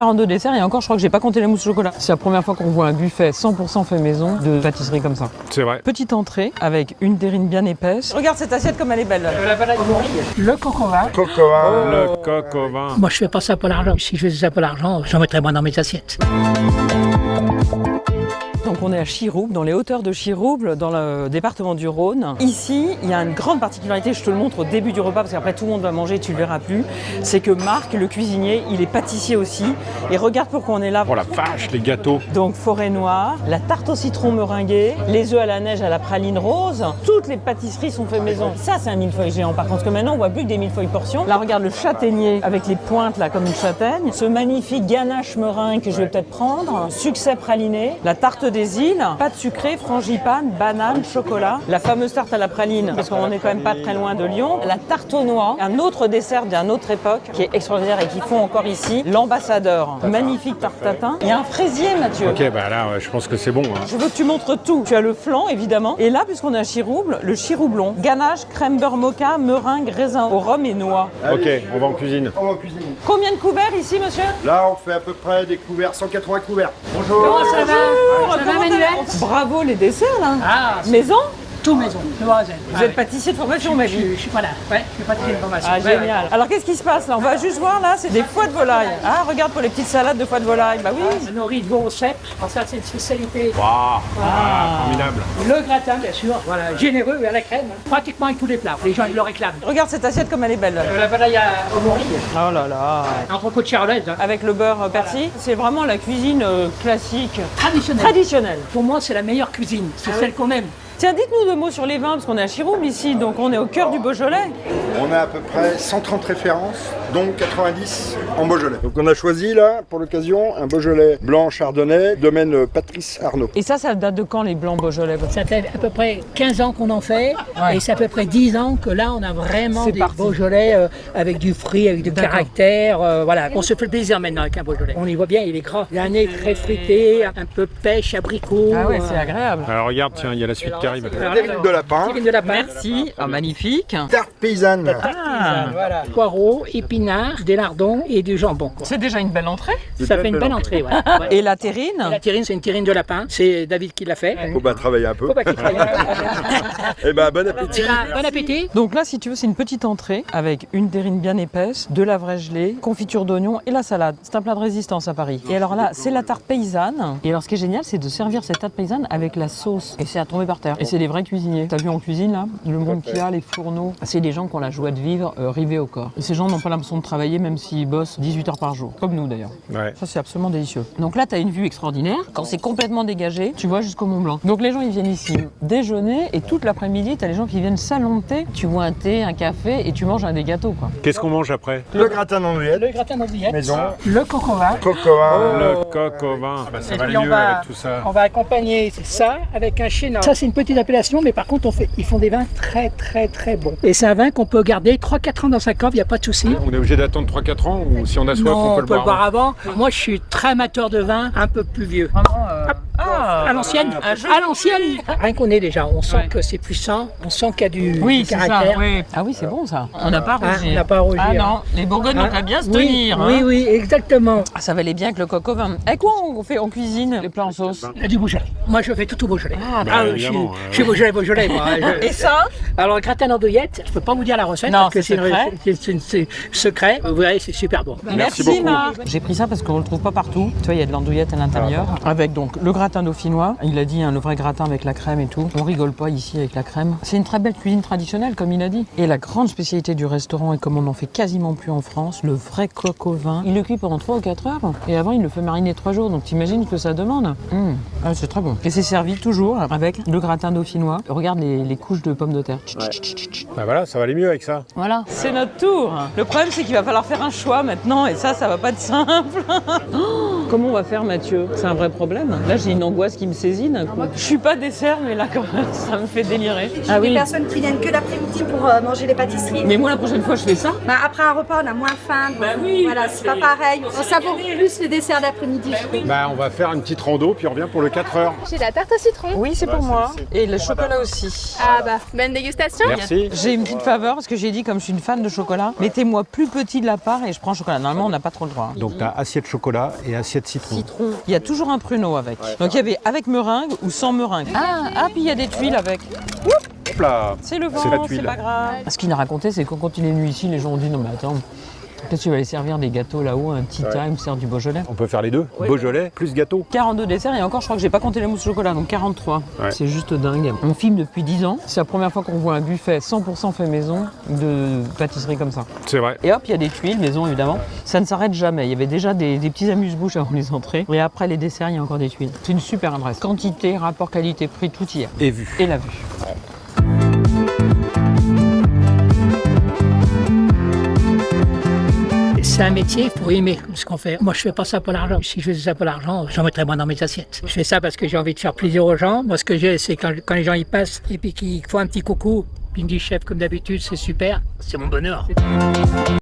42 desserts et encore je crois que j'ai pas compté la mousse au chocolat. C'est la première fois qu'on voit un buffet 100% fait maison de pâtisserie comme ça. C'est vrai. Petite entrée avec une terrine bien épaisse. Regarde cette assiette comme elle est belle. Le coco vin. Le coq au vin. Moi, je fais pas ça pour l'argent. Si je faisais ça pour l'argent, j'en mettrais moins dans mes assiettes. Donc on est à Chirouble, dans les hauteurs de Chirouble, dans le département du Rhône. Ici, il y a une grande particularité, je te le montre au début du repas, parce qu'après tout le monde va manger et tu le verras plus. C'est que Marc, le cuisinier, il est pâtissier aussi. Et regarde pourquoi on est là. Oh la vache, les gâteaux. Donc forêt noire, la tarte au citron meringuée, les œufs à la neige à la praline rose. Toutes les pâtisseries sont faites maison. Ça, c'est un millefeuille géant. Par contre, parce que maintenant, on voit plus que des millefeuilles portions. Là, regarde le châtaignier avec les pointes là comme une châtaigne. Ce magnifique ganache meringue que je vais peut-être prendre. Succès praliné. La tarte des îles, pâte sucrée, frangipane, banane, chocolat. La fameuse tarte à la praline, parce qu'on est quand même pas très loin de Lyon. La tarte aux noix, un autre dessert d'une autre époque qui est extraordinaire et qu'ils font encore ici. L'ambassadeur. Magnifique tarte tatin. Il y a un fraisier, Mathieu. Ok, bah là, je pense que c'est bon. Hein. Je veux que tu montres tout. Tu as le flan, évidemment. Et là, puisqu'on est à Chirouble, le chiroublon. Ganache, crème beurre mocha, meringue, raisin au rhum et noix. Ok, on va en cuisine. On va en cuisine. Combien de couverts ici, monsieur? Là, on fait à peu près des couverts, 180 couverts. Bonjour. Comment ça va? Ça va, Manuel? Bravo les desserts, là. Ah, Maison? tout maison, de A à Z. Vous êtes pâtissier de formation, ma vie. Je suis pas là. Ouais, je suis pâtissier de formation. Ah, génial. Alors, qu'est-ce qui se passe là? On va juste voir là, c'est des foies de volaille. Ah, regarde pour les petites salades de foie de volaille. Bah oui. Le nori de veau sec, ça c'est une spécialité. Waouh, formidable. Le gratin, bien sûr, voilà, généreux et à la crème, pratiquement avec tous les plats. Les gens ils le réclament. Regarde cette assiette comme elle est belle. La volaille au nori, Oh là là. entrecôte charolaise, hein. Avec le beurre persil, c'est vraiment la cuisine classique. Traditionnelle. Traditionnelle. Pour moi, c'est la meilleure cuisine, c'est celle qu'on aime. Tiens, dites-nous deux mots sur les vins, parce qu'on est à Chirouble ici, donc on est au cœur du Beaujolais. On a à peu près 130 références, dont 90 en Beaujolais. Donc on a choisi là, pour l'occasion, un Beaujolais blanc chardonnay, domaine Patrice Arnaud. Et ça date de quand les blancs Beaujolais? Ça fait à peu près 15 ans qu'on en fait, Ouais. et c'est à peu près 10 ans que là, on a vraiment C'est des parti. Beaujolais avec du fruit, avec du D'accord. caractère. Voilà, on se fait plaisir maintenant avec un Beaujolais. On y voit bien, il est gras. Il a un nez très fruité, un peu pêche, abricot. Ah ouais, c'est agréable. Alors regarde, tiens, il y a la suite qui arrive. Terrine de lapin, Terrine de lapin. Merci, ah, magnifique. tarte paysanne. Ah, Voilà. Poireaux, épinards, des lardons et du jambon. c'est déjà une belle entrée. Ça fait une belle entrée, ouais. Ouais. Et la terrine? La terrine, c'est une terrine de lapin. C'est David qui l'a fait. Faut pas travailler un peu. Faut pas qu'il travaille. Eh ben, bon appétit. Bon appétit. Donc là, si tu veux, c'est une petite entrée avec une terrine bien épaisse, de la vraie gelée, confiture d'oignon et la salade. C'est un plat de résistance à Paris. Et alors là, c'est la tarte paysanne. Et alors, ce qui est génial, c'est de servir cette tarte paysanne avec la sauce. Et c'est à tomber par terre. Et c'est des vrais cuisiniers. T'as vu en cuisine, là, le monde qu'il y a, les fourneaux. C'est des gens qui ont la joie de vivre rivés au corps. Et ces gens n'ont pas l'impression de travailler, même s'ils bossent 18 heures par jour. Comme nous, d'ailleurs. Ouais. Ça, c'est absolument délicieux. Donc là, tu as une vue extraordinaire. Quand c'est complètement dégagé, tu vois jusqu'au Mont Blanc. Donc les gens, ils viennent ici déjeuner et toute l'après-midi, tu as les gens qui viennent salon de thé. Tu vois un thé, un café et tu manges un des gâteaux, quoi. Qu'est-ce qu'on mange après? Le gratin d'andouillette, Le gratin d'andouillette. maison, Le coco vin. cocoa. Le coq au vin. Ah bah, ça Et va puis le on mieux va- avec tout ça. On va accompagner ça avec un chénard. Ça, c'est une petite appellation, mais par contre, ils font des vins très, très, très bons. Et c'est un vin qu'on peut garder 3-4 ans dans sa cave, il n'y a pas de souci. On est obligé d'attendre 3-4 ans ou si on a soif, Non, on peut le boire avant. Moi, je suis très amateur de vin, un peu plus vieux. À l'ancienne. À l'ancienne. Rien qu'on est déjà, on sent que c'est puissant, on sent qu'il y a du caractère. oui. Ah oui, c'est bon, ça. On n'a pas Ah, rougi. on n'a pas à rougir. Ah non, les Bourgognes n'ont qu'à bien se Oui, tenir. oui, hein. oui, exactement. Ah, ça valait bien avec le coq au vin. Et quoi on fait en cuisine les plats en sauce? Il y a du Beaujolais. Moi, je fais tout au Beaujolais. Ah, bah, oui, évidemment, je suis Beaujolais, moi. Et ça? Alors, le gratin d'andouillette, je peux pas vous dire la recette Non, parce que c'est secret. c'est secret. Vous verrez, c'est super bon. Merci beaucoup. Marc. J'ai pris ça parce qu'on le trouve pas partout. Tu vois, il y a de l'andouillette à l'intérieur. Avec donc le gratin dauphinois. Il a dit, hein, le vrai gratin avec la crème et tout. On rigole pas ici avec la crème. C'est une très belle cuisine traditionnelle, comme il a dit. Et la grande spécialité du restaurant, et comme on n'en fait quasiment plus en France, le vrai coq au vin. Il le cuit pendant 3 ou 4 heures. Et avant, il le fait mariner 3 jours. Donc t'imagines que ça demande. Ah, c'est très bon. Et c'est servi toujours avec le gratin dauphinois. Regarde les couches de pommes de terre. Bah voilà, ça va aller mieux avec ça. Voilà, c'est notre tour. Le problème, c'est qu'il va falloir faire un choix maintenant, et ça va pas être simple. Oh, comment on va faire, Mathieu? C'est un vrai problème. Là, j'ai une angoisse l'angoisse qui me saisit d'un coup. Je suis pas dessert, mais là, quand même, ça me fait délirer. J'ai Ah des oui. personnes qui viennent que l'après-midi pour manger les pâtisseries. Mais moi, la prochaine fois, je fais ça. Bah, après un repas, on a moins faim. Donc, oui, voilà, c'est pas pareil. On savoure plus les desserts d'après-midi. Bah, on va faire une petite rando, puis on revient pour le 4 heures. J'ai la tarte au citron. Oui, c'est pour moi. Et le chocolat aussi. Ah bah, bonne dégustation. Merci. J'ai une petite faveur parce que j'ai dit, comme je suis une fan de chocolat, mettez-moi plus petit de la part et je prends chocolat. Normalement, on n'a pas trop le droit. Donc, tu as assiette chocolat et assiette citron. Citron. Il y a toujours un pruneau avec. Donc il y avait avec meringue ou sans meringue. Ah, puis il y a des tuiles avec. Hop là. C'est le C'est la vent, tuile. c'est pas grave. Ce qu'il a raconté, c'est que quand il est venu ici, les gens ont dit non mais attends, peut-être tu vas aller servir des gâteaux là-haut, un petit time, sert du Beaujolais. On peut faire les deux. Beaujolais plus gâteau. 42 desserts et encore je crois que j'ai pas compté les mousses au chocolat, donc 43. Ouais. C'est juste dingue. On filme depuis 10 ans. C'est la première fois qu'on voit un buffet 100% fait maison de pâtisserie comme ça. C'est vrai. Et hop, il y a des tuiles maison évidemment. Ça ne s'arrête jamais. Il y avait déjà des petits amuse-bouches avant les entrées. Et après les desserts, il y a encore des tuiles. C'est une super adresse. Quantité, rapport qualité-prix, tout y est. Et vu. Et la vue. C'est un métier, il faut aimer ce qu'on fait. Moi, je fais pas ça pour l'argent. Si je faisais ça pour l'argent, j'en mettrais moins dans mes assiettes. Je fais ça parce que j'ai envie de faire plaisir aux gens. Moi, ce que j'ai, c'est quand les gens y passent et puis qu'ils font un petit coucou, puis ils me disent chef, comme d'habitude, c'est super, c'est mon bonheur.